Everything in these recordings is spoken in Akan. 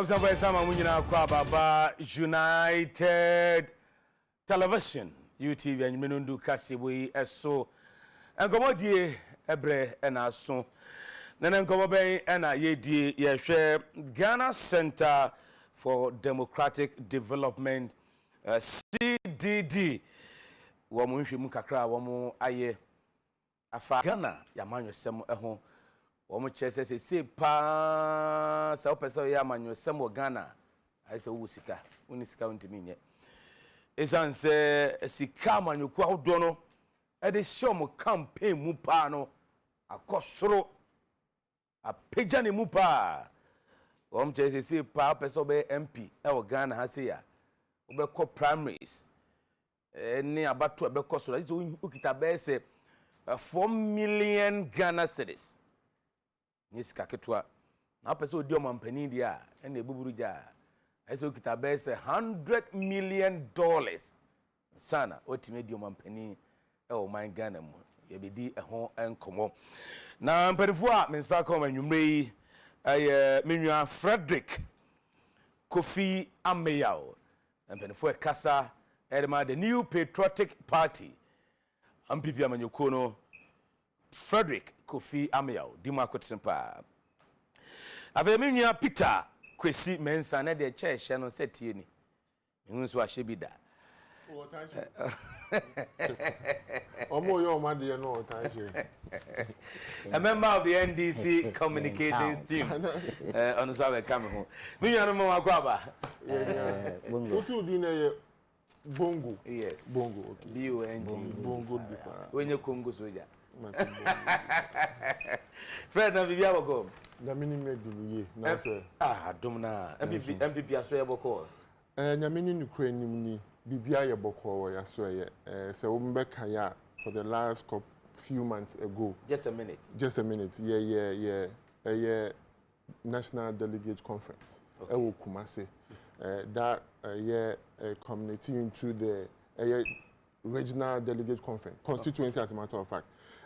Observer Sama Munina Kwababa United Television UTV and Minundu Kasiwi Eso and Gomodie Ebre and Aso. Then Gomobe and Yedi Yeshe Ghana Center for Democratic Development CDD. Wamushi Mukakra Wamu Aye Afa Ghana Yamanyo Semo Eho. Omo chese se pa sa opesa ya manyo semo Ghana ai se wusika unisika untimi nye esanse sika manyo kwa hodo no e de show campaign mu pa no akosoro apeja ne mu pa omo chese se pa opesa obe MP e o Ghana ha se ya obekọ primaries ni abato obekọ so ise ukita be se 4 million Ghana cedis Niska ketwa na pese odi omampani dia na ebuburu ja ese okita be se $100 million sana otime di omampani e o man Ghana mu ye bedi eho enkomo na mperifo a mensa ko manwumre yi menua Frederick Kofi Ameyao mperifo e kasa edema the New Patriotic Party ampipi amanyoko no Frederick Kofi Ameyao Dima Kotsempa Avemenya Peter Kwesi Mensa na de church no setie ni Nhunso ahebida Omo yo made no tanche A member of the NDC communications team on so we come home Menya no mo akwaba Bongo Osu di na ye Bongo Yes Bongo okay B-O-N-G Bongo before Wenye Congo soja Fred na bibia boko na minimum diniye na so adom na MPP aso ye boko na minimum kuranim ni bibia ye boko ya so ye se wo mbeka ya for the last few months ago just a minute yeah national delegate conference e wo Kumasi that community into the regional delegate conference constituency as a matter of fact.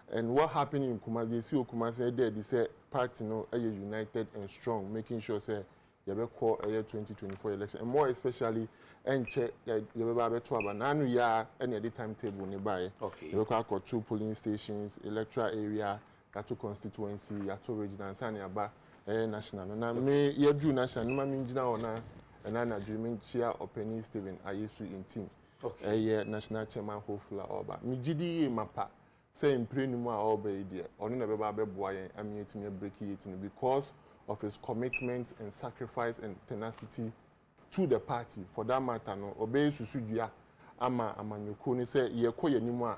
And what happened in Kumasi, see Kumasi there, they say party no united and strong, making sure say you be call 2024 election, and more especially and check you be able to have an year any at the timetable nearby. Okay. You call 2 polling stations, electoral area, that 2 constituency, that 2 regional, and aba national. Now me you do national, no mean now na and I'm dreaming chair opening Stephen Ayesu in team. Okay. National chairman hopefully oba. Me gidi mapa. Say in prenimu a obey there or never boy and me break it because of his commitment and sacrifice and tenacity to the party. For that matter, no obey susudia ama amanyukuni say ye ko ye nimu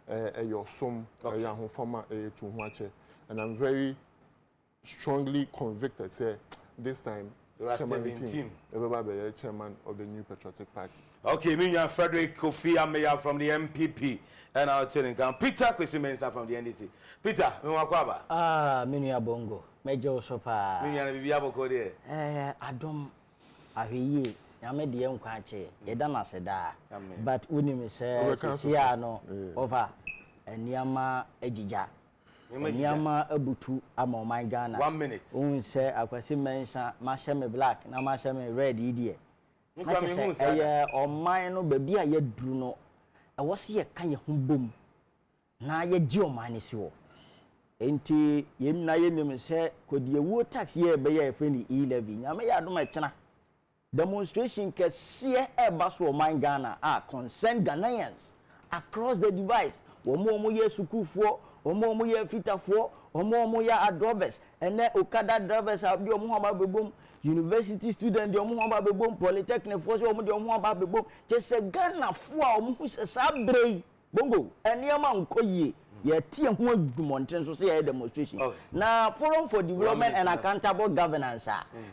a your sum your former to huache. And I'm very strongly convicted say this time team. Everybody chairman of the New Patriotic Party. Okay, Minya Frederick Kofi Ameyao from the MPP. And I'll tell you, Peter Kwesi Mensa from the NDC. Peter, Mwakwaba. Minya Bongo. Major Sopa. Minya Bibiabo Kode. Adom Ahiye. Yame die nkwache. Yeda na seda. But uni me say no over Nyama Ejija. Nyama Ebutu ama man Ghana. 1 minute. Un say Akwesi Mensa masheme black na masheme red idie. O man no baby a yedru no. I was here can you boom. Na ye geomani si wo. Enti yem na ye me say could ye wo tax ye be ye friendly E11. Nyame ya do ma chena. Demonstration ke sie e ba so man Ghana concerned Ghanaians across the device. Omo ye sukufo, omo ye fitafo, omo ye adrobes, and Okada drivers have the omo ba bebom. University student the omo ba bebom, polytechnic force omo the omo ba bebom. Just say Ghana fo omo se sabre bongo. Eniama nkoye ye tie ho agumonten so say demonstration. Na Forum for Development and Accountable Governance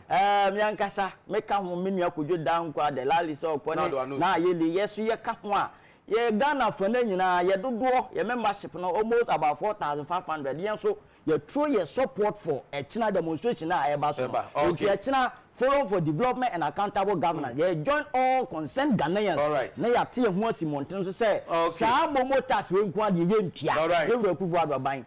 miankasa meka ho menua kodwo dan kwa de lali so opone na ye le yeso ye ka ho a ye Ghana for na nyina ye dodo ye membership no almost about 4,500 yen so ye throw your support for a China demonstration na e ba so okay China Forum for Development and Accountable Governance ye join all concerned Ghanaians na ya tie ho asimonten so say sa momo tax we nko ade ye ntua we kufu adoban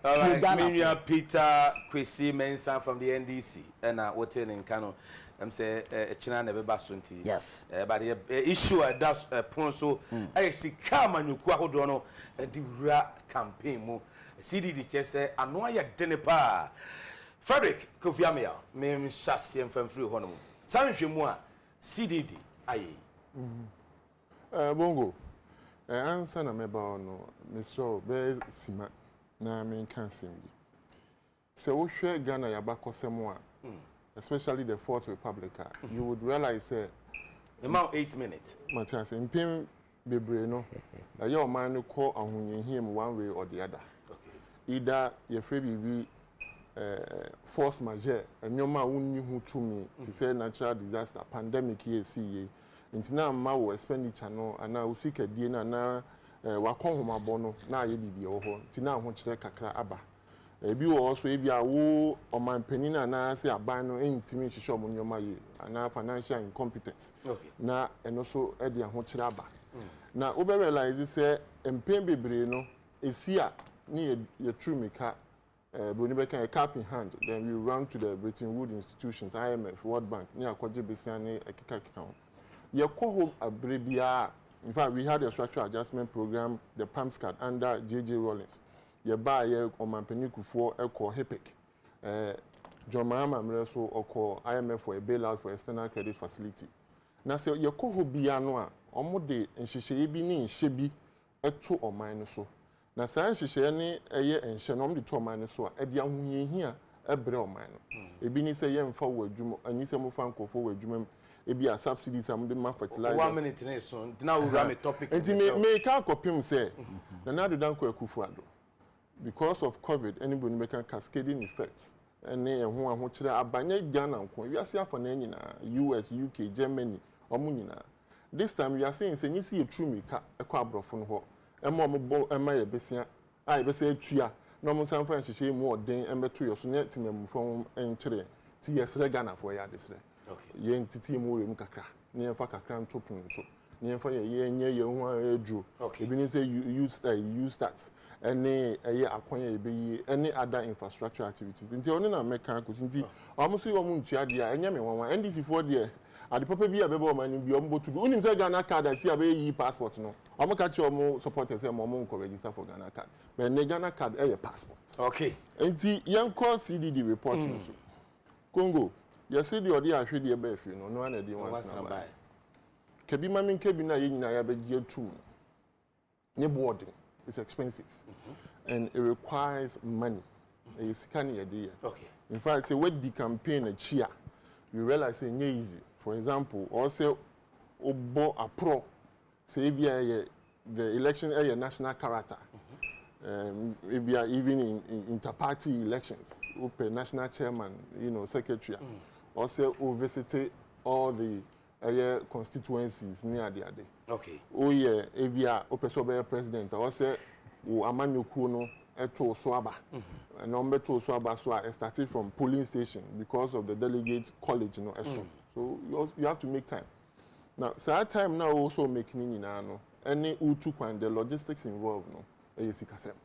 Minya Peter Kwesi Mensa from the NDC and hotel in Kano I'm say China never basunti. Yes. But the issue does ponso. I see kama nyuku ahodo no di wura campaign mu. CDD chese anoa ya denepa. Frederick Kofi Amia me shasi mfamfiri ho no. Sanhwemu a CDD aye. Bongo. Answer na meba ono Mr. Be sima na me kan simbi. Se wo hwe Ghana ya bakosemo a especially the Fourth Republic, you would realize about 8 minutes. Matthias, in Pim Bebreno, your man who call on him one way or the other. Okay. Either your free force majeure, and your man who to me to say natural disaster, pandemic, here, see, into now, my expenditure, no, and now seek a dinner now, wakon homa bono, now ye be over, Tina, which they kakra abba. Ebi also ebi awo oman penina na say aban no ntimi hihye omonnyoma ye ana financial incompetence. Okay. Na eno so e de ho kire aba. Na obe realize say empen bebre no esi a ne ye true meka broni beka a cap in hand, then we run to the Bretton Woods institutions, IMF, World Bank, ne akwaje besia ne ekeka keka ho. Ye kɔ ho abrebia. In fact, we had a structural adjustment program, the PAMS card under JJ Rawlings. Ye buy ye omampaniku for eko HEPIC. John Mahama mreso oko IMF for a bailout for external credit facility. Na se ye ko ho bia no a omo de nhihye bi ni nhye bi eto oman no so. Na san nhihye ne eye nhye no de to oman no so a ede ahohiahia ebre oman no. Ebi ni se ye mfa wo adwuma, ani se mo fa nkofo wo adwuma ebi a subsidies am de ma fertilizer. 1 minute ne so. Now we ram a topic. Enti me ka kopim se na do danko Akufo-Addo. Because of COVID, anybody make a cascading effects. And who are watching Abanya Ghana, we are seeing for US, UK, Germany, or Munina. This time we are saying, say, you see a true maker, a quabro from her. A more and my besia, I be say tria, no more some French, she more than and 2 years net to me from and Chile. T.S. Regana for ya this day. Okay. Yen Titi more in Kakra, near Fakakram Topin, so near for a year near your one drew. Okay. Even say you use that. Any any other infrastructure activities. Until only na mechanical, until almost you want to add and yammy one NDC for the at the papa be a baby man be able to do in Ghana card and see a passport. No, I'm catch your more supporters and more register for Ghana card. But Ghana card a passport. Okay. Until young call CDD report. Congo, you see the idea should be a bear, you know, no one idea wants to buy. Kebi Mamin Kebina in Nayabia 2 near boarding. It's expensive and it requires money. It's kind of idea. Okay. In fact, say what the campaign a cheer, you realize it's easy. For example, also obo a pro, say the election a national character. Maybe even in inter-party elections, open national chairman, secretary. Also, visit all the constituencies near the other. Okay. Oh yeah, Ebia Opesobe president. I say, Amanyoku no eto Swaba. And number 2 Swaba so I started from polling station because of the delegate college, So you have to make time. Now, so that time now also making any utukwan the logistics involved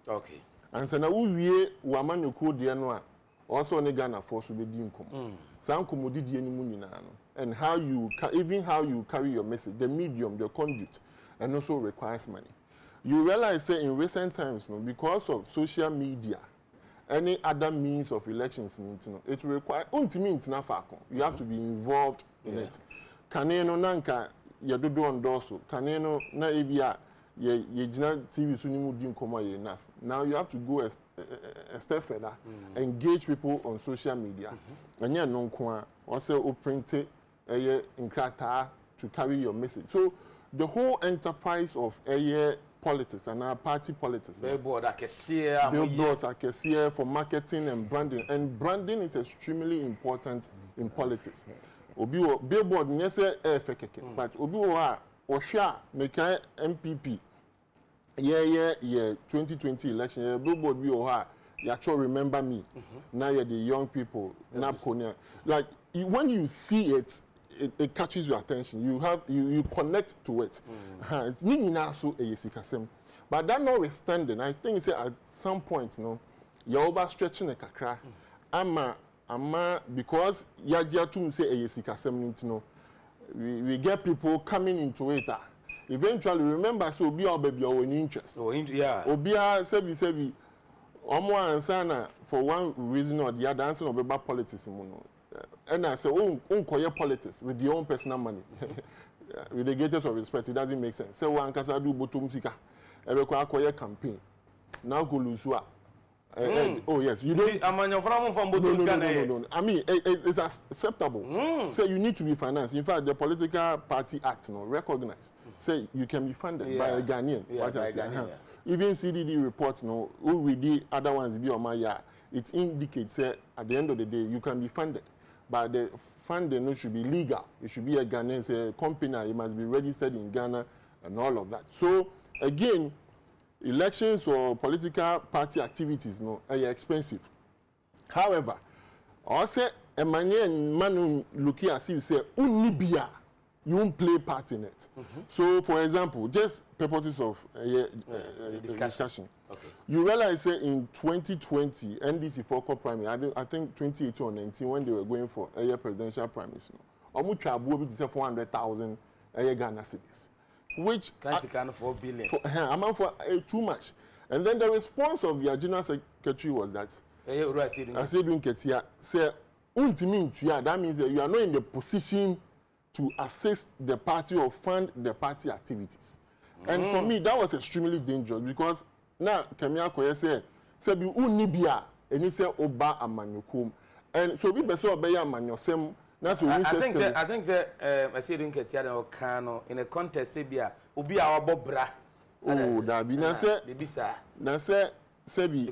Okay. And so now we Amanyoku de also ne Ghana force will be doing some commodity and how you carry your message, the medium, the conduit, and also requires money. You realize that in recent times, because of social media, any other means of elections, it requires you have to be involved in it. Kaneno nanka yadodo endorsed. Kaneno na ebia ye TV sunimu din koma enough. Now you have to go a step further, engage people on social media. And you know, also print it in character to carry your message. So the whole enterprise of politics and our party politics. Billboards are cashier for marketing and branding is extremely important in politics. Billboard but Osha make MPP. Yeah, 2020 election. Billboard be you actually remember me. Now you're the young people. Like when you see it, it catches your attention. You connect to it. But that notwithstanding, I think at some point, you're overstretching a kakra. ama because yagya tum say eyesika semnintino we get people coming into it. Eventually remember so obi obabi or interest. Oh, yeah. Obia sebi omo ansana for one reason or the other answer obeba politics mu no. And I say unkoye politics with your own personal money. With the greatest of respect, it doesn't make sense. Say one kasa do bottom sika. Ebe kwa akoye campaign. Now go lose. Oh yes, you don't. No. I mean, it's acceptable. Say you need to be financed. In fact, the Political Party Act, recognize. Say you can be funded by a Ghanaian. Even CDD reports, who read the other ones be on my yard. It indicates at the end of the day you can be funded, but the funding should be legal. It should be a Ghanaian company. It must be registered in Ghana and all of that. So again, elections or political party activities are expensive. However, also a man looking as if say unibia you won't play part in it. So for example, just purposes of discussion. Okay. You realize say in 2020 NDC for primary, I think 2018 or 19 when they were going for a presidential primary, almost 400,000 Ghana cedis. Which kind of 4 billion. Amount for too much. And then the response of the general secretary was that I said say that means that you are not in the position to assist the party or fund the party activities. And for me that was extremely dangerous because now Kemia Koye say be unibia and he say oba amanyokum. And so we beso obeya amanyosem. I think I see doing Ketiana Kano in a contest Sebia Ubi our Bobra. Oh, that be Nasa Sebi.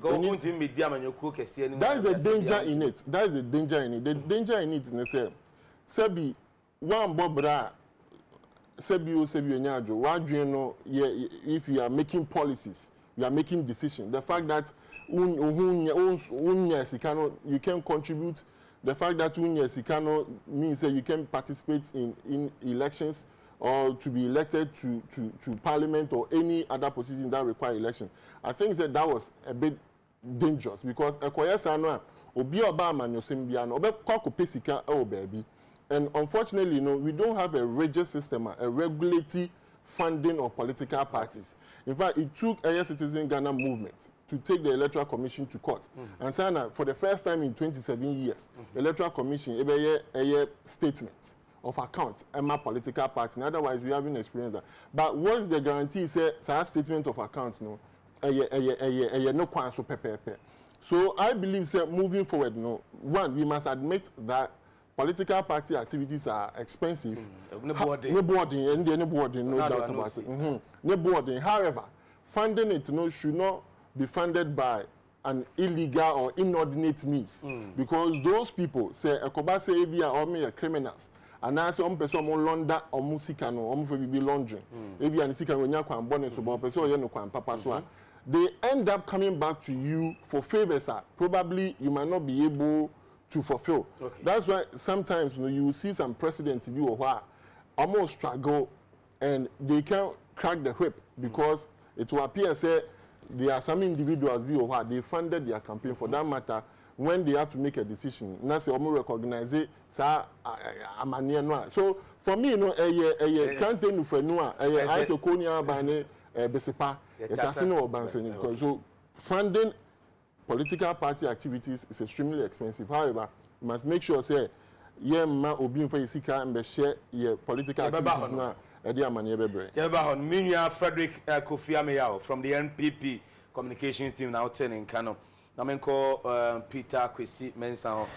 That is the danger in it. That is the danger in it. The danger in it is Sebi one Bobra Sebi Nyajo. What do you know if you are making policies, you are making decisions. The fact that you can contribute. The fact that Sikano means that you can participate in elections or to be elected to parliament or any other position that require election. I think that was a bit dangerous because and unfortunately, we don't have a rigid system, a regulatory funding of political parties. In fact, it took a Citizen Ghana movement to take the Electoral Commission to court. And so for the first time in 27 years, the Electoral Commission a statement of account Emma political party. Otherwise, we haven't experienced that. But what's the guarantee? Say statement of account no so pepe. So I believe that moving forward, one, we must admit that political party activities are expensive. No boarding, no doubt about it. No boarding. However, funding it should not be funded by an illegal or inordinate means because those people say ekobase ebia or me criminals and as some person mo londa or musika no or be laundering ebia ni sika wonya kwan bone so bon person ye no kwan papa so they end up coming back to you for favors probably you might not be able to fulfill. That's why sometimes you see some presidents be or almost struggle and they can't crack the whip because it will appear say there are some individuals they funded their campaign for that matter when they have to make a decision. So for me, so funding political party activities is extremely expensive. However, you must make sure say political activities now. Frederick Kofi Ameyao from the NPP communications team now turning Kano. Namenko Peter Kwesi Mensah.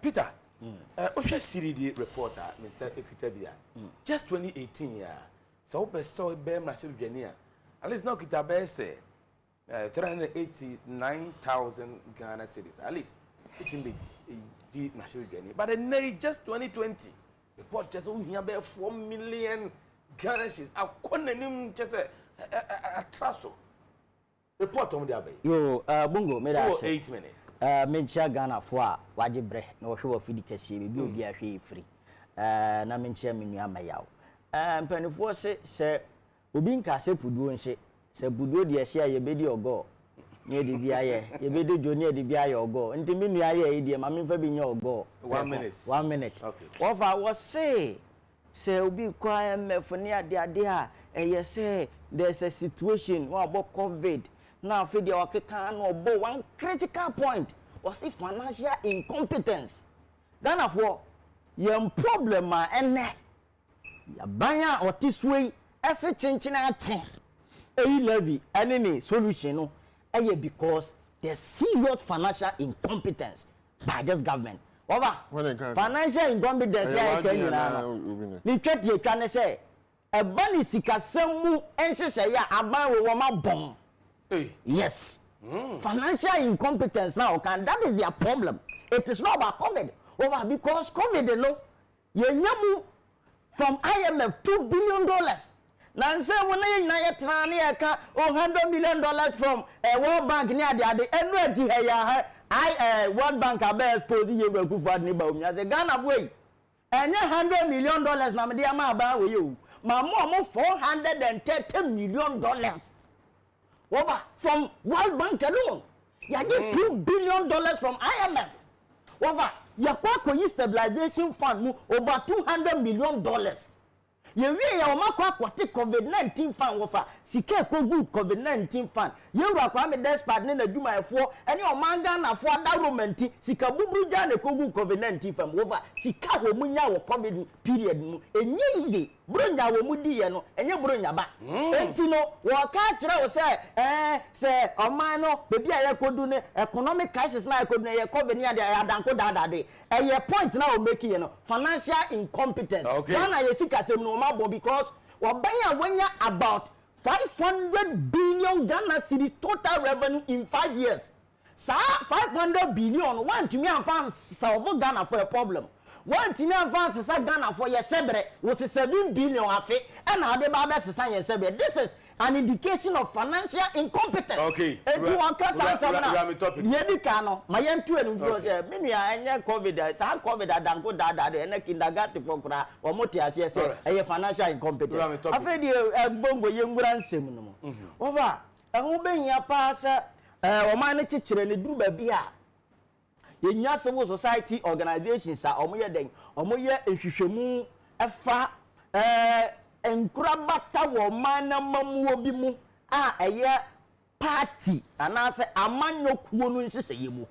Peter, Osha CDD reporter, Mr. Ekutabia. Just 2018 so be so be Marshall Jenia. At least now Kitabe say 389,000 Ghana cedis. At least it's in the Marshall Jenia. But then just 2020 report just here be 4 million Ghana cedis. I couldn't just a trust. Report on the abbey. Yo, Bungo, made 8 minutes. Mencha Ghana for Wajibre, no show of Fidicasi, will be a free. Namencha Minya Mayao. Penny4 say, Ubinka say Pudu and say, Budu, dear, share your baby or go. nye di bia ye be do jo ne di bia ye ogo nti me nua ye e die ma me fa bi nye ogo 1 minute 1 minute okay what say obi kwa MF ni ade a say there's a situation wa about COVID now for the okeka no obo one critical point was if financial incompetence Ghana for yem problem a ene ya banya otiswe ese chinchina ate levy enemy solution no because there's serious financial incompetence by this government over financial incompetence ya Kenya no ni tweti etwa ne say e ba ni sikasem mu enhyehyɛ ya aban we wo ma bon yes financial incompetence now that is their problem. It is not about COVID over because COVID no yenyamu from IMF $2 billion. Now say when na ye tran na ka $100 million from World Bank ni ade energy ya World Bank abe expose ye we kufa ni ba omi say Ghana boy enye $100 million na me dey ma ba we you ma mo $430 million over from World Bank alone. You get $2 billion from IMF. Over you kwa stabilization fund over $200 million. You we ya makwa kwate COVID-19 fund wofa sika kogu COVID-19 fund you rakwa me despite na adwuma efo ene o manga na fo adawromenti sika buburu ja na kogu COVID-19 fund wofa sika ho munya wo COVID period mu enye easy bronya wo mudi ye no enye bronya ba enti no wo ka kire wo se oman no bebi a ye kodu ne economic crisis na ye kodu ne ye COVID ni ade adanko dadade eye point na o make ye no financial incompetence na ye sika sem no because when about 500 billion Ghana cedis total revenue in 5 years. Sir, 500 billion one to me advance solve Ghana for a problem. One to me advance Ghana for your sebre was 7 billion afe and how the Baba sign your sebre. This is an indication of financial incompetence. Okay. If you want to say Yebi Kano, my young two and maybe I am COVID, some COVID, I don't go that and a kindergarten for or motia say a financial incompetence. I've heard you a bongo young grandson. Over a woman ya pass or manage children and do baby. Yen civil society organizations are omoyedeng, omoye ehwehwemu efa enkurabata wo mana mamu obi mu a eye party anase amanyokuo no nseseye mu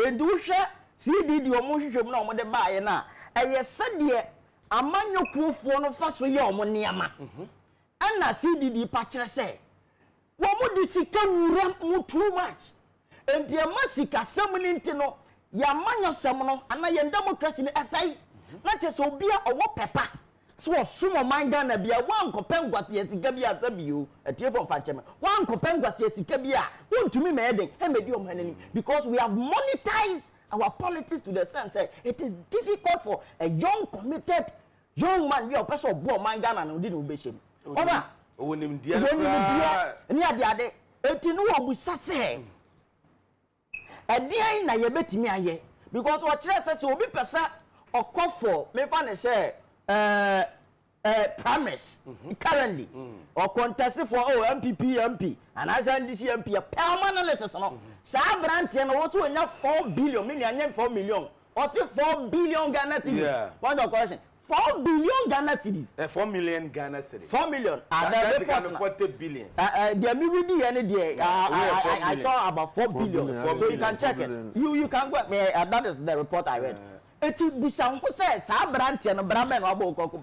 endu hwe CDD omo hwehwem na omo de baaye na eye sede amanyokuo fo no faso ye omo niama ana CDD pa kire se wo mo di sika wura mu too much enti amasika samni ntino ya manyosem no ana ye democracy ni asai na chese obia owo pepa so sumo manga na bia wan kopengwase yesika bia sabio etie from fancheme wan kopengwase yesika bia wontumi meden emedi omhanani because we have monetized our politics to the sense that it is difficult for a young committed young man bia person obo manga na no di no behiem oba owonim dia ni ade eti no obusa se edian na ye betimi aye because what kire say obi pesa okofo me fa ne say promise currently or contest for MPP MP and as NDC MP a permanent no sa branch no wo so nya 4 billion million 4 million or say 4 billion Ghana cedis point of correction 4 billion Ghana cedis 4 million Ghana cedis 4 million that's kind of 40 billion there me with the any there I saw about 4 billion so you can check it you can go that is the report I read eti busa ho say sa brand no bramen abo kokko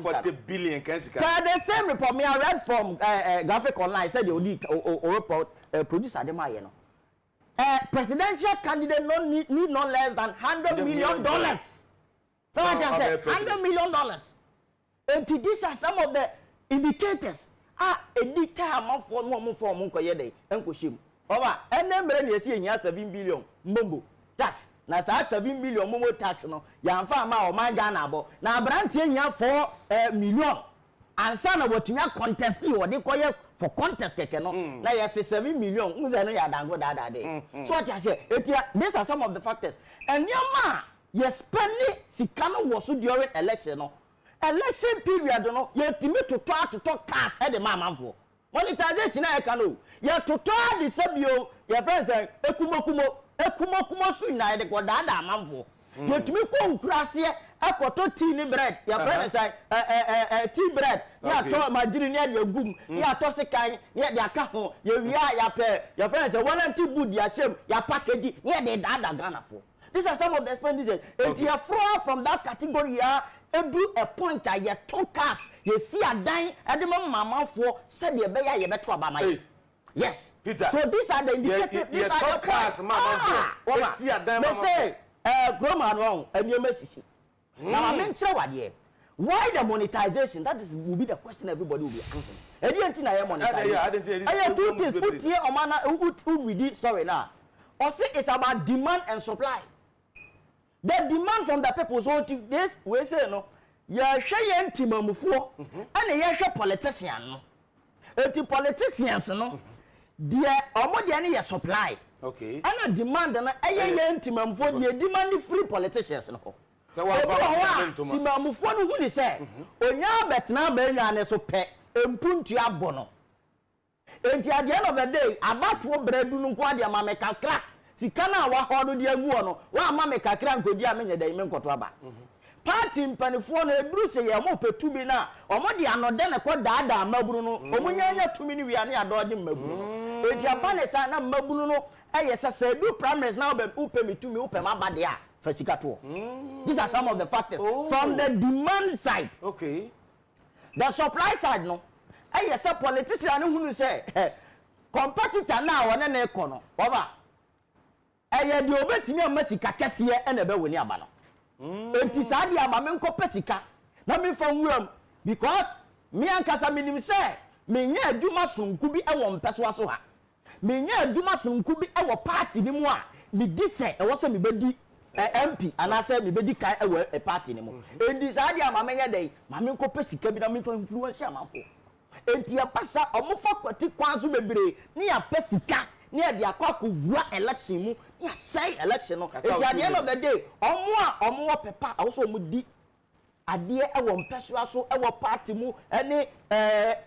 40 billion can see the same report me I read from graphic online said the report producer dem aye no presidential candidate no need no less than $100 million. So I can say $100 million. And these are some of the indicators. Edita amount for more for monko yede enko shim. Oba enemre na esi enya 7 billion mbombo tax. Na sa 7 billion momo tax no ya mfa ma o man Ghana abo. Na abrantie nya 4 million. Ansa na wotunya contest bi wode koye for contest keke no. Na ya 7 million unze no ya dango dadade. So what I say these are some of the factors. And yama yes penny sikano was during election no. Election period no you timi to talk cast head the man for monetization na e can no you to talk the sabio your friends say ekumo su na de ko da amanfo yetumi ko nkurase akoto tea ni bread your friends say tea bread ya to magiri ni ade agum ya to sekan ya de aka ho ya wia ya pe your friends say one anti bud ya shem ya package ya de da Ghana for. These are some of the expenditures. And you are from that category edu a point a ye cars ye see a dine at the mama for said ye be ye beto abama. Yes, Peter. So these are the indicators. These are the cars mama for see a dine. They say grandma wrong and you messy. Now I mention what ye. Why the monetization? That is will be the question everybody will be answering. And you ain't I monetization. I didn't two things put here on man who read this story now. Or say it's about demand and supply. The demand from the people so to this we say no ya hwe ntimamufo and ya hwe politician no enti politicians no dia omo dia ne ya supply okay and demand na ya ntimamufo dia demand free politicians no so wa ntimamufo no hu ni say onya betena ba nwa ne so pe empuntu abo no enti at the end of the day abato bredu no nko ade ma me kakra sikana wa hodo di agu ono wa ma me kakra nkodi a menye dai me nkoto aba party mpanifo no eduru se ye mo petu bi na omo de anode ne ko daada maburu no omo nyanya tumi ni wiane adoje maburu enti abale sa na maburu no eye se do primaries na upe mitumi upe mabade a fasikato. These are some of the factors from the demand side. Okay. The supply side no eye se politician hunu say competitor na wona na ekono oba eye de obetimi amasika kese ene be woni aba no enti saadi amame nko pesika na me fa nwuram because me ankasa minim se me nya aduma sonku bi ewo mpeso aso ha me nya aduma sonku bi ewo party ni mu a me di se ewo se me bedi MP anase me bedi kai ewo party ni mu enti saadi amame nya dai mame nko pesika bi na me fa influence amafo enti ya pasa omofa kwati kwanzo bebre ni ya pesika ni e de akwa gura election mu ya say election no at the end of the day omo pepa awoso omo di ade ewo mpeso aso ewo party mu ene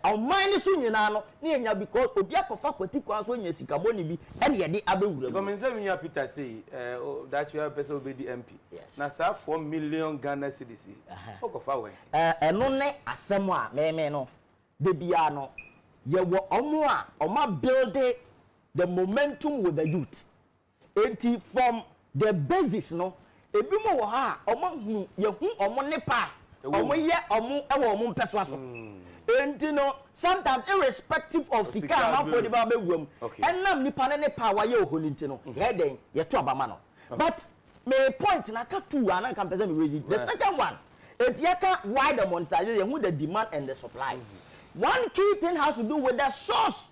oman ni so nyina no ni enya because obi akofa kwati kwanzo nya sikaboni bi ene ye de abewura mu come say me Peter say that you have person obedi MP na sa 4 million Ghana cedis okofa we eno ne asem a me no de bia no ye wo omo a oma build the momentum with the youth. Enti from the basis no ebi mo wo ha omo hu ye hu omo nepa omo ye omo ewo omo mpeso aso enti no sometimes irrespective of sika amafo de ba bewuam enam nipa ne nepa wa ye ohoni enti no ye den ye to abama no but my point na ka tu ana kan pese me reji the second one enti ye ka why the monetization ye hu the demand and the supply one key thing has to do with the source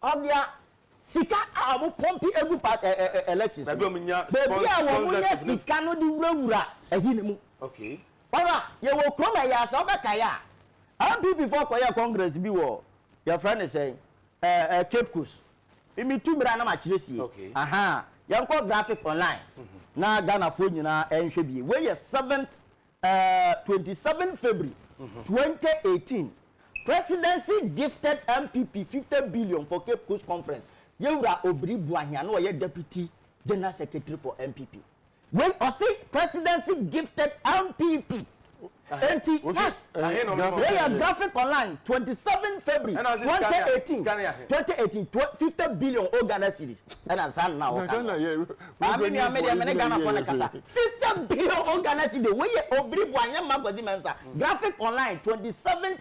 of their sika amu pompi egu elections baby omunya sika no di wurawura ehine mu okay baba ye wo kroma ya so obeka ya ambi before koya congress bi wo your friend is saying Cape Coast imi tumira na ma kiresie aha yanko graphic online na Ghana fo nyina enhwe bi we ye 27 February 2018 presidency gifted MPP 50 billion for Cape Coast conference. Yewura Obiri Buahia no ye deputy general secretary for MPP. When I say presidency gifted MPP. Yes. We are graphic online 27 February 2018. 50 billion Ghana cedis. And I'm now. I mean Ghana for 50 billion Ghana cedis. We Obiri Buahia magazine mensa. Graphic online 27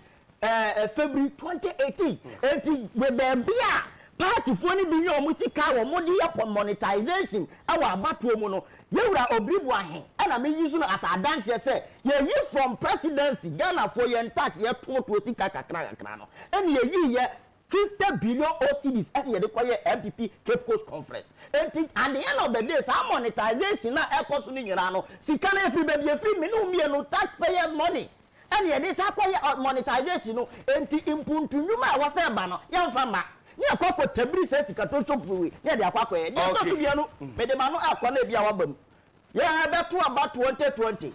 February 2018. Enti we be a party for ni bi yo musika wo modi upon monetization awa abatuo mu no yewura Obiri Buahia na me use no as a dance say ye from presidency Ghana for your tax ye to sika kakra no and ye 50 billion OCDs and ye de koye MPP Cape Coast conference enti at the end of the day some monetization na ekoso ni nyira no sika na free baby free me no me no taxpayers money and ye this acquire monetization no enti impuntu nyuma wa say ba no yamfa ma ni akwakọ tabiri se sika to chopuwe ye de akwakọ ye de so bia no me de ma no akọ na bia wabam ye beto about 2020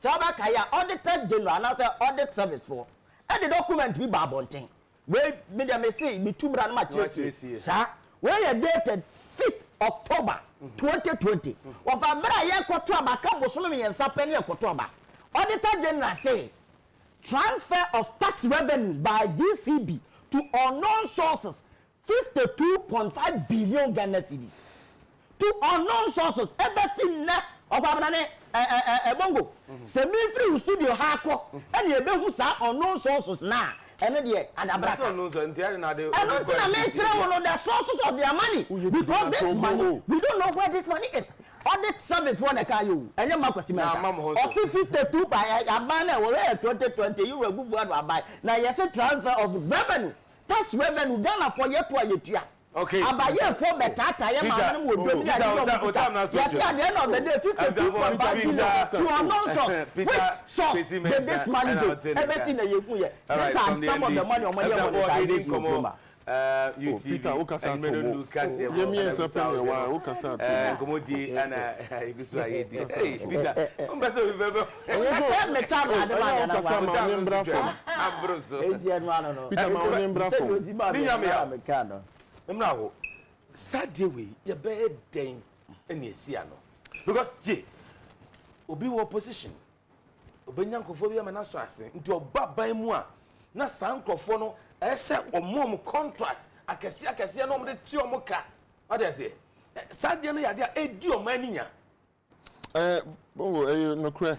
saba kaya auditor general na say audit service for and the document bi ba bonten we me de me say me tumra na ma chesi sa we ye dated 5th October 2020 of abra ye koto abaka bosom yensa pene ye koto aba Auditor General say transfer of tax revenues by DCB to unknown sources 52.5 billion Ghana cedis to unknown sources embassy na obabane bongo se me free studio ha ko ene e behu sa unknown sources na ene de adabraka so no so ntia na de I don't think I may tell one of the sources of their money because this money we don't know where this money is. Audit service one eka you enye makwasi mensa o see 52 by abana we 2020 you were good one buy na yes transfer of revenue tax revenue Ghana for year to yetua okay abaye for betata ye ma no do bi yes at the end of the day 52.5 billion to announce which source this money go everything na yeku ye some of the money o money UTV and Menundu Kasi Komodi and Igusu Ayedi. Hey, Peter, because obi wo opposition obenyankofobia me na so ase nti obaba mu a na sankofo no ese omom contract akese no omde ti omoka what dey say sadie no yade a edi omaninya bongo no kre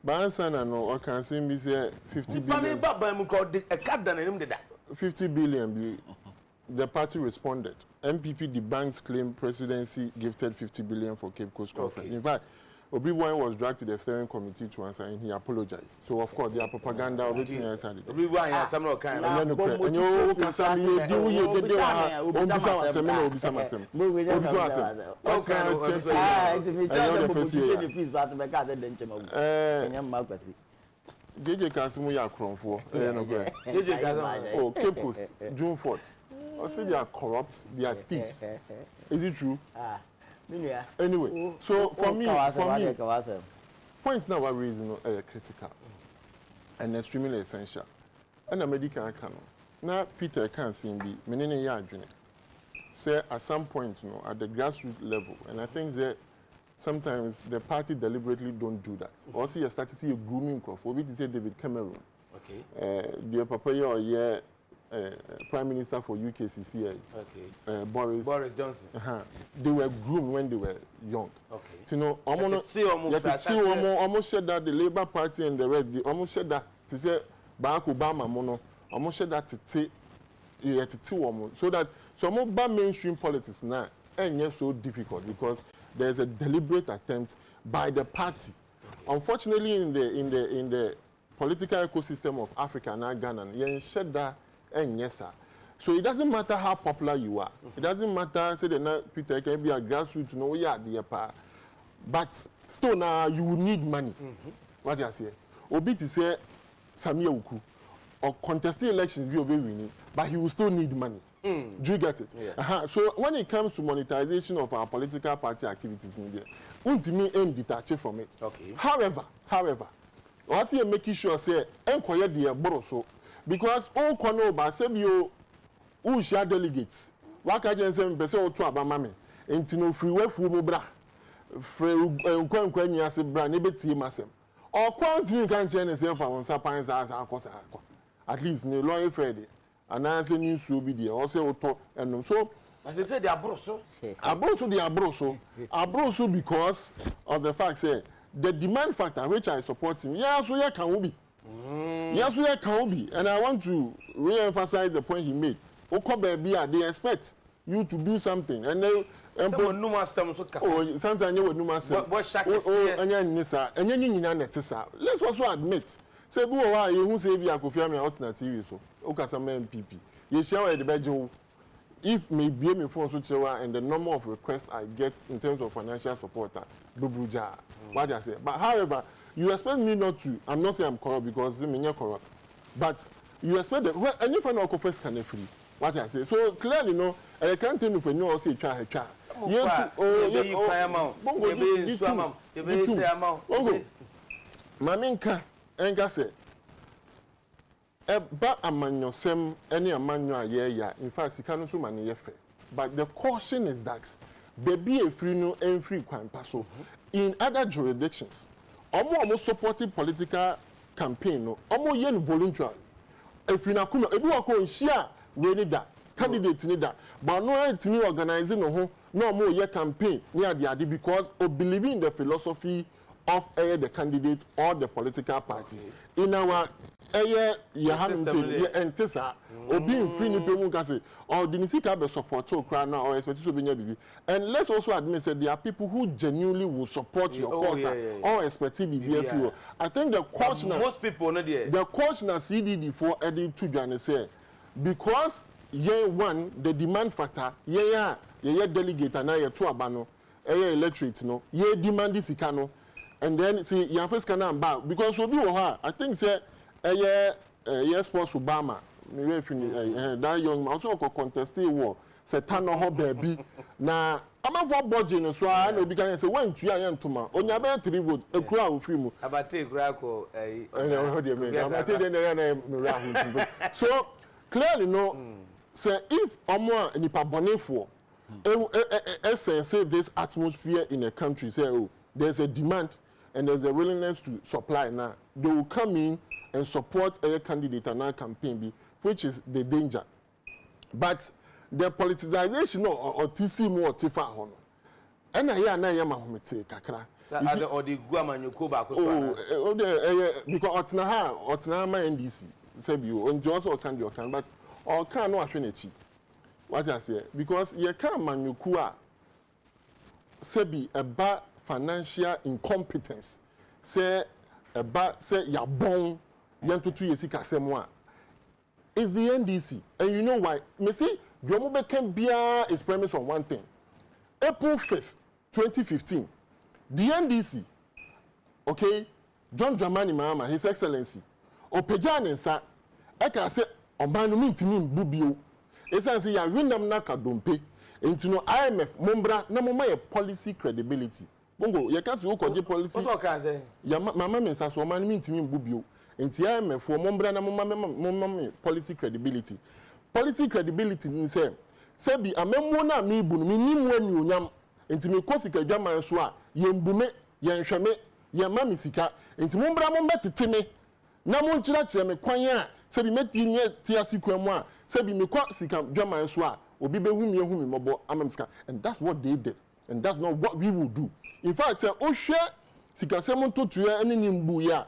bansa na no o kan sim bi say 50 billion baba mu ko de kada na nim de da 50 billion the party responded. MPP debanks claim presidency gifted 50 billion for Cape Coast Conference. In fact, Obi-Wan was dragged to the steering committee to answer and he apologized. So of course, their propaganda of everything else. Obi-Wan has some kind of and you can say you do you do JJ Kasimu ya kronfo JJ Kasimu oh Cape Coast June 4th I say they are corrupt, they are thieves. Is it true? Anyway, so for me, points now are reason critical and extremely essential. And a medical canon. Now Peter can't see me, menene ya adwene. Say at some point, at the grassroots level, and I think that sometimes the party deliberately don't do that. Also, you start to see a grooming crop. For me to say David Cameron. Okay. The Papaya or Prime Minister for UKCCA. Okay. Boris Johnson. They were groomed when they were young. Okay. You know, almost said that the Labour Party and the rest, they almost said that to say Barack Obama almost said that to say so that some of the mainstream politics now ain't yet so difficult because there's a deliberate attempt by the party. Unfortunately, in the political ecosystem of Africa and Ghana, you said that and yes sir. So it doesn't matter how popular you are. It doesn't matter say that Peter can be a grassroots no yeah dear pa. But still now you will need money. What you say? Obi to say Samia Uku or contesting elections be winning, but he will still need money. Do you get it? Yeah. So when it comes to monetization of our political party activities in there, ultimately aim detached from it. Okay. However, I see making sure say enquire the boroso because all kono ba say you who share delegates. Waka jen say mpese o to abama me. Enti no free way fu mu bra. Free nkwankwa nyi ase bra na betie masem. O kwantini kan che ne say fa won sapan sa akosa akọ. At least ne lawyer fair dey. And I say news will be there. Also, and so as I said, they are broso. Abroso because of the fact that the demand factor which I support him. Yes, we can be. Yes, we can be. And I want to re-emphasize the point he made. They expect you to do something, and they. Sometimes you would know myself. Let's also admit. Say, why you say we are confirming out na TV so. Okasama MPP. You share the bedroom. If me be me for such and the number of requests I get in terms of financial support, Bubuja. What I say. But however, you expect me not to. I'm not saying I'm corrupt because I'm not corrupt. But you expect that well, any final confess can free. What I say. So clearly, no, I can't tell you for no say try. Maminka enga say eba amanyosem any amanyo ayeya in fact sika no so mane ye fe but the caution is that baby a free no and free kwan paso. In other jurisdictions, almost supporting political campaign no almost yen voluntary. If you na kuma ebi wako share we need that candidate need that, but no to me organizing no more year campaign near the adi because of believing in the philosophy of the candidate or the political party. In our and let's also admit that there are people who genuinely will support your cause or expertise. I think the question most people know the question CDD for adding to Ghana say because one the demand factor delegate and now to abano electorate no demand this ikano and then see your first can back because we do I think say yes, sports Obama. That young man also contest war. Say Tano ho baby. Na I'm for budget so I know because say when you are to man. On your bed 3 vote. A crowd of film. About take Rako. So clearly no. Say if Omo nipa bone for say this atmosphere in a country say oh there's a demand and there's a willingness to supply now. They will come in and support a candidate and a campaign, which is the danger. But the politicization or TC more Tifa Hono. And I hear Mahomete Kakra. Or the Guaman Yukoba. Because Otnama NDC, Sebu, and Joshua can do can, but or can no affinity. What I say? Because you can't manukua Sebi about financial incompetence. Say about say ya bon. Yantutu yesika semwa is the NDC, and you know why? Me see, Jomobe can be is premise on one thing. April 5th, 2015, the NDC, okay, John Dramani Mahama, His Excellency, Opejan and Sa, I can say, Obanu Mintimin Bubio, essentially, ya windam naka dompe, into no IMF, Mombra, no more policy credibility. Bongo, you can't see policy. What's what can say? Ya mama mensa so man Mintimin Bubio. Nti IMF for mombra na mama policy credibility. Policy credibility ni say bi amemo na me bu no minim wani onyam nti me kosika dwaman so a yembume yenhweme yemma sika nti mombra mo betete me na mo nkyira kire me kwan a bi meti ne tiasi kwamu a bi me kwa sika dwaman so a obi behu me mobo amam sika, and that's what they did, and that's not what we will do. In fact say o hwe sika semo totua ene nimbu ya.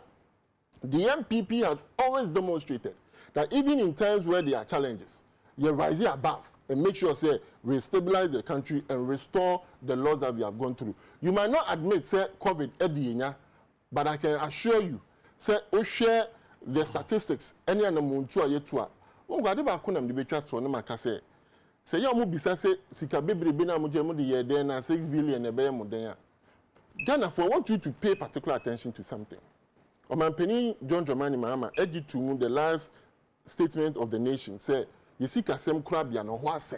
The MPP has always demonstrated that even in times where there are challenges, you rise above and make sure, say, we stabilize the country and restore the laws that we have gone through. You might not admit, say, COVID, but I can assure you, say, we share the statistics. Any of them won't try yet to. Oh, God, if I couldn't be chat to them, I say, you must be say, Sika Baby Bina Mujamudi, year then 6 billion a bear Mudena. Ghana, I want you to pay particular attention to something. Omanpeni John Dramani Mahama edged to the last statement of the nation say you see kasem krabia no what say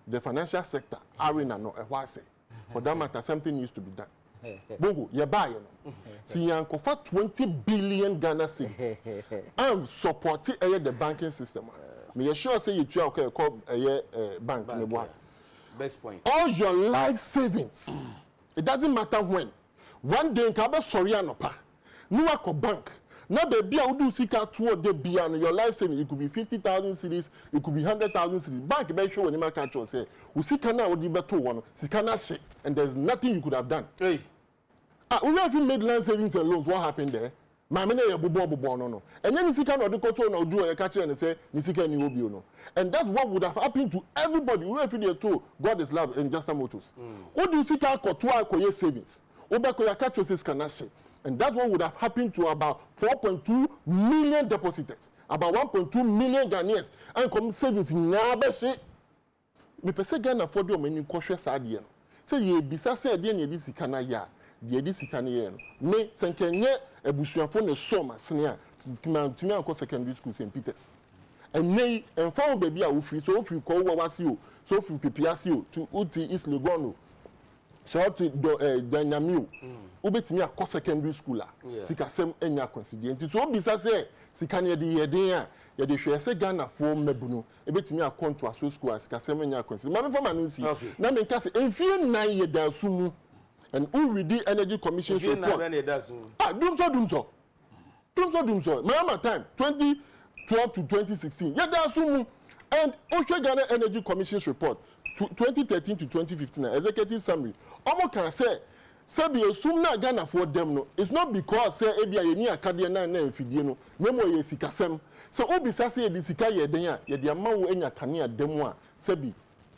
the financial sector arena no what say for that matter something needs to be done. Bongo ye buy no see yankofa 20 billion Ghana cedis and support the banking system. Me sure say you try okay call bank me boy. Best point. All your life savings. It doesn't matter when. One day nkabe sorry anopa. No bank. Now baby I would do sika toward the beyond your life saving. It could be 50,000 cedis, it could be 100,000 cedis. Bank be sure when you catch you say, we sika na would be better one, sika na shit, and there's nothing you could have done. Hey. We have made land savings and loans. What happened there? My money ya bubo no. And then sika no do control no do a catch and say, ni sika ni obi no. And that's what would have happened to everybody. We have to God is love and just a motors. Who do sika kotwa koye savings? Oba koya catch you sika na shit. And that's what would have happened to about 4.2 million depositors, about 1.2 million Ghanaians, and come savings in Nabashi. Me pese Ghana for the many cautious idea. Say ye bisa say the ne this kana ya, the this kana ye no. Me senkenye ebusuafo ne soma senia tumi akọ secondary school St. Peter's. And nay and found baby a free so free call wawasi so free pipiasi to Uti East Legono. So to Danyamiu. Ubetimi akọ secondary school a sika sem enya consider nti so bisa say sika ne de yeden a ye de hwe se Ghana for mabunu ebetimi akonto aso school asikasem nya akonsi ma me fama no si na me nka se enfie 9 ye da sumu and who read the energy commission report dumso mama time 2012 to 2016 ye da sumu and Oshe Ghana Energy Commission's report 2013 to 2015 executive summary omo can say be assume na Ghana for them no it's not because say ebia ye ni akade na mfidie no nemo ye sikasem so obi say ye disika ye den a ye de amawo enya kane adem a say bi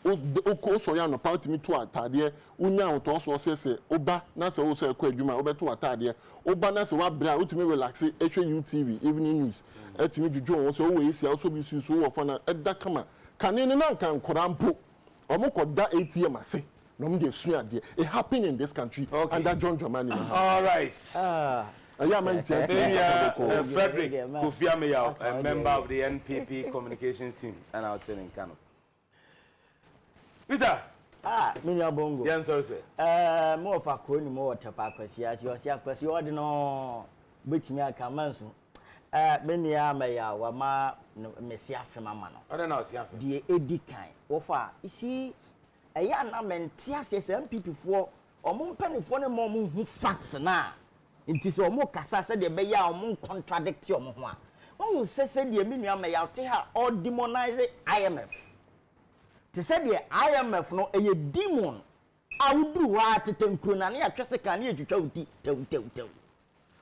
o so ya no party me to atade unya onto so say oba na say o so ekọ adwuma obeto atade oba na say wa bra utimi relax ehwe UTV evening news etimi dwudwo won so o we sia so bi susu wo fa na eda kama kane ne na nkan korampo omo koda ATM ase no me dey sua de it happen in this country under John Dramani. All right. Frederick Kofi Ameyao, a member of the NPP communications team and out in Kano. Peter. Minya bongo. Yeah, sorry, sir. More for Koni, more tapa kwasi as you see kwasi ordino betimi aka manso. Minya Ameyao wa ma mesia fema mano. I don't know, see after. The edi kan. Ofa, you see eya na mentia se MPP for omo mpanifo ne mo hu fact na. Nti se omo kasa se de be ya omo contradict omo ho a. Won se de Minya Ameyao te ha or demonize IMF. Te said the IMF no a demon. I would do what to Tenkrunania Casacania to tell.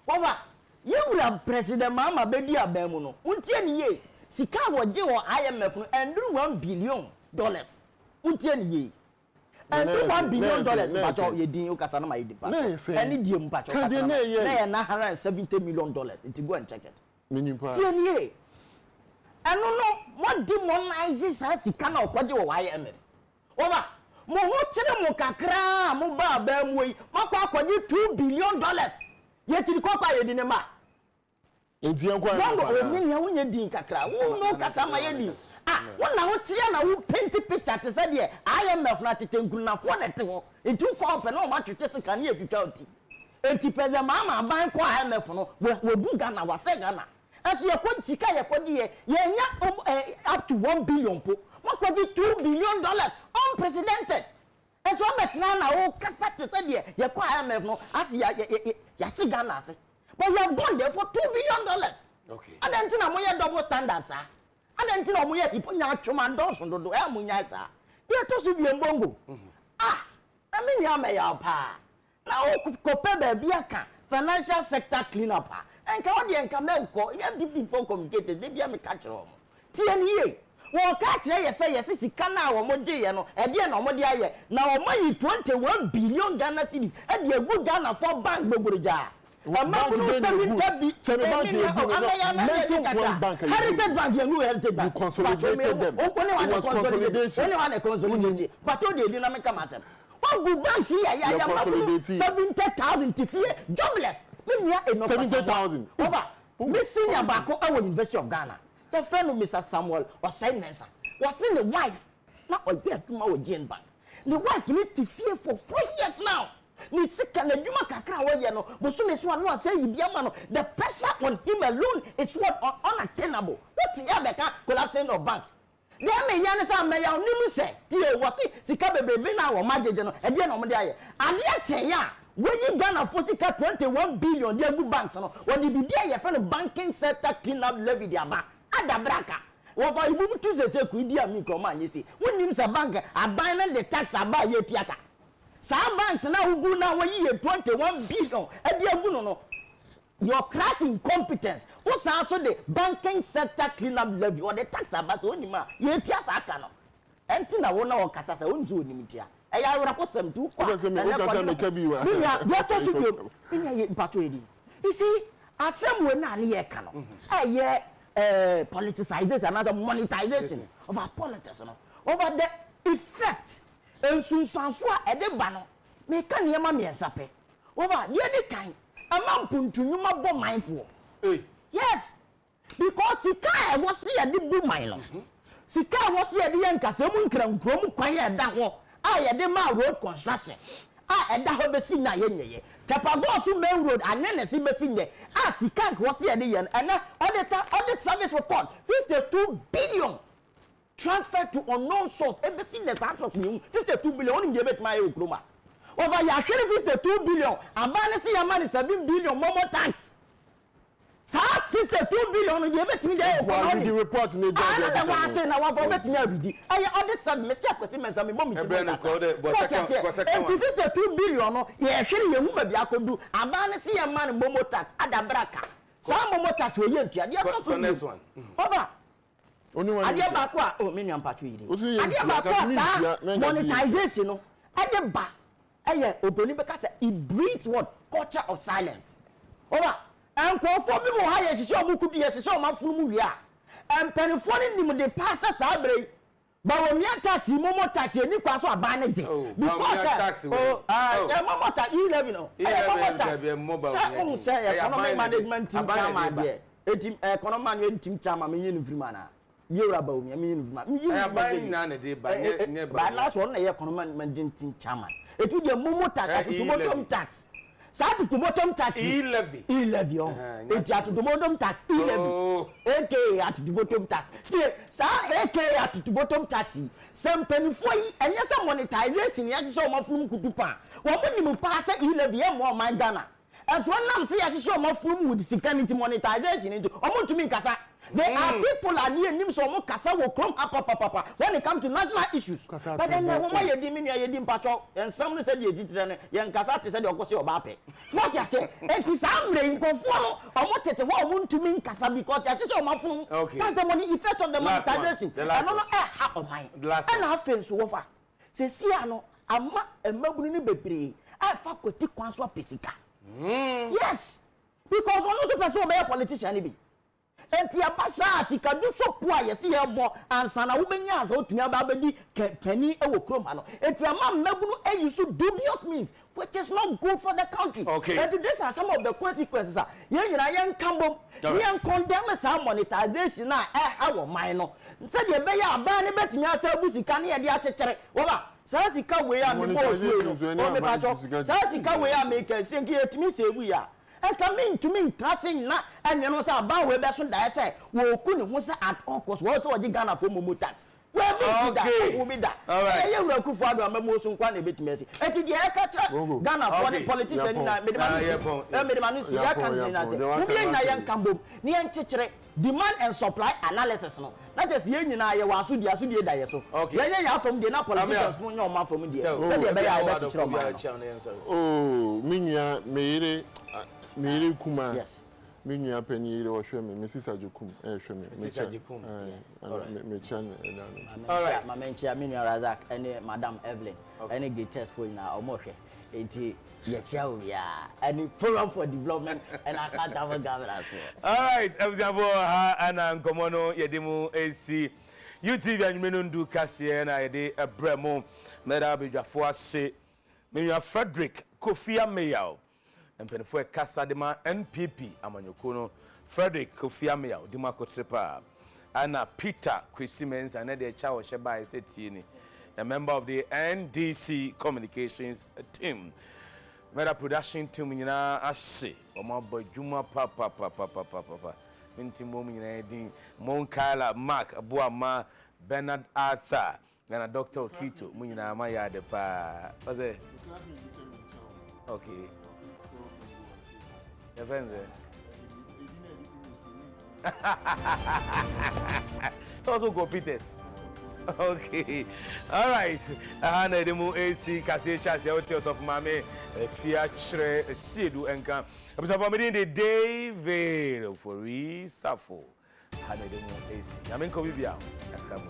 What? You will have President Mama Bedia Bemono. Untian ye. Sikawa Joe IMF and do $1 billion. Untian ye. And do $1 billion. But all ye didn't Casana my department. Any diem patch. $170 million. To go and check it. And no, what demonizes us, he cannot quadri IMF. Over, mo chere mo kakra, mo ba bemwe, makwa quadri $2 billion. Yet in Copa Edinema. Indian Quad, you din kakra, no Casama Yedi. One now, Tiana, who painted picture to say, IMF not to take good one at all. It took up and all much just can hear you tell tea. And to pay the mama, bank IMF, will do Ghana, was Ghana. As you put Sika, up to $1 billion. What was it? $2 billion unprecedented. As one met now, oh, Cassette said, you quite no, as Yasigana. But you have gone there for $2 billion. Okay. And then Tinamoya double standards, sir. And then Tinamoya, you put your command on the Amunya, sir. You are supposed to be a bongo. I mean, Yamaya pa. Now, Cope Biaka, financial sector cleanup. And Canadian Camelco, you have people communicated, they be a catcher. TNA. Well, catch yes, it's Kana or Modiano, and then Modia. Now, money 21 billion Ghana cedis, and you're good Ghana for bank Bobuja. Heritage Bank, you consolidated them. But all the dynamic matter. What good banks here? 70,000 to fear, jobless. 70,000. Over. Missing a Bako, our University of Ghana. The friend of Mr. Samuel was saying, was in the wife. Not a year tomorrow, Jane Bank. The wife need to fear for 4 years now. Ni sick and the Duma Kakra, but soon as one was saying, the pressure on him alone is what unattainable. What the Abeka collapsing of banks? There may Yanasa may our name say, dear, what's it? Sikabe baby now or Magic and the end of the day. And yet, when you Ghana for 21 billion, dear good banks, what did you do? Your friend banking sector clean up levy the Aba, Adabraka. What are you to say? Could dear me come on, you see? When you a banker, I buy the tax, I buy your piaka. Some banks now go now a year 21 billion, and dear Buno. Your crass incompetence. What's also the banking sector clean up levy or the tax about only ma? You pias akano. And Tina won't know Casasa won't do limitia. I will report them to you see, as some when I near canon. I politicization, another monetization of our politics over the effect. And soon Sansua at the banner. Make a near mammy and sape. Over the other kind. A man put to you my bomb mindful. Yes, because Sika was here at the boom mile. Sika was here at the young Casamun Cram Crom quiet that walk. I had the man road construction. I had that Hobesina Yen. Tapagosu Main Road and then a Sibesine. Ah, Sika was here at the end and audit service report. We 52 billion transferred to unknown source. Every the source of me 52 billion only debate my Okroma. Over your 52 billion and balance your money 7 billion more tax. So 52 billion you debate me there. Well, the report need to I don't want to say now what bet me every day. I audit some mistake question me some mommy. 52 billion no you actually you move be akodu and balance your money momo tax adabraka. Some momo tax we yen tua. The next one. Over. Only one. Adia bakwa oh me nyan patwe yi. Adia bakwa monetization no. Adia ba. Eye oboni beka say it breeds what culture of silence. Over. And for people who hire she omu kudu ye she omu funu mu wi a. Empenifo ni nim de passa sabre. Ba wo mia tax momo tax ni kwa so aban ne je. Because momo tax 11 no. Momo tax. Say economic management team chairman there. Etim economic team chairman me yin free man. Yewra ba omi me yin free man. Yin na na de ba ne ba na so na economic management team chairman. Etu de momo tax to bottom tax. Sa to bottom tax e-levy on enti at the bottom tax e-levy aka at the bottom tax see sa aka at the bottom tax some penifo yi enye some monetization ya hye o mafum kutupa wo monim pa sa e-levy e mo man Ghana as one nam say ya hye o mafum with security monetization into o mo tumi nkasa. There are people and near names or more Kasa will come up when it comes to national issues. But then the woman you dimini you dim patcho and someone said you did young Kasa said your cost bape. What you say? If it's angry, conform or what it won't to mean Kasa because I just saw my phone. That's the money effect of the monetization. I don't know how mine. And I feel so over. Say, see, I know I'm not a mabuni baby. I fuck with the Kwanswa Pisica. Yes, because one of the person be a politician. Enti abasa atika du so po ayese ye bo ansa na wo benya asa otumi ababedi kani e wo krom ha no enti ama mmabunu e use dubious means which is not good for the country. And these are some of the consequences. Yen yira yen kambom yen condemn sa monetization na ha wo man no se de be ya aba ne betumi asa abusika ne ye de akekere wo ba sa sika we ya me boss we no me ba cho sa sika we ya me ka senki etumi se bu ya coming to me tracing na and you know say about we be so die say wo ku ne ho say at all cost wo say wo Ghana for momo tax we be that wo be that e you raku for ado amamo so nkwa na betime esi eti de e ka tra Ghana for the politician na me de manu si ya kan na say wo be na yan kambom ne yan chekere demand and supply analysis no na just ye nyina ye wa so dia da ye so ye ya from de na politicians no nyoma from de say de be ya be chekere ma oh minya Miri Kuma. Yes. Minya penny or shwemi, Mrs. Ajukum, shwemi. Mrs. Ajukum. All right, my mentor, Minya Razak, and Madam Evelyn, any greatest for now, or Moshe. Eti ya any forum for development and I can't have a governance. All right, Evzavo ha ana nkomono yedimu AC UTV anymenundu kase na yede ebremo meda bedwafo ase Minya Frederick Kofi Ameyao Mpenefo kasa de ma NPP amanyoko no Frederick Kofi Ameyao de ma kotrepa ana Peter Kwesimens and de cha wo sheba esetie ni a member of the NDC communications team mera production team nyina ase o ma badwuma papa minti mom nyina din Monkala Mark Abuama Bernard Arthur na Dr. Okito mu nyina ma ya de pa was it okay your friends so also go Peters. Okay. All right. Ana demu AC Kasesha se hotel of Mame Fiachre Sidu enka. Abisa for me the David for Safo. Ana demu AC. Amen ko bibia. Akamu.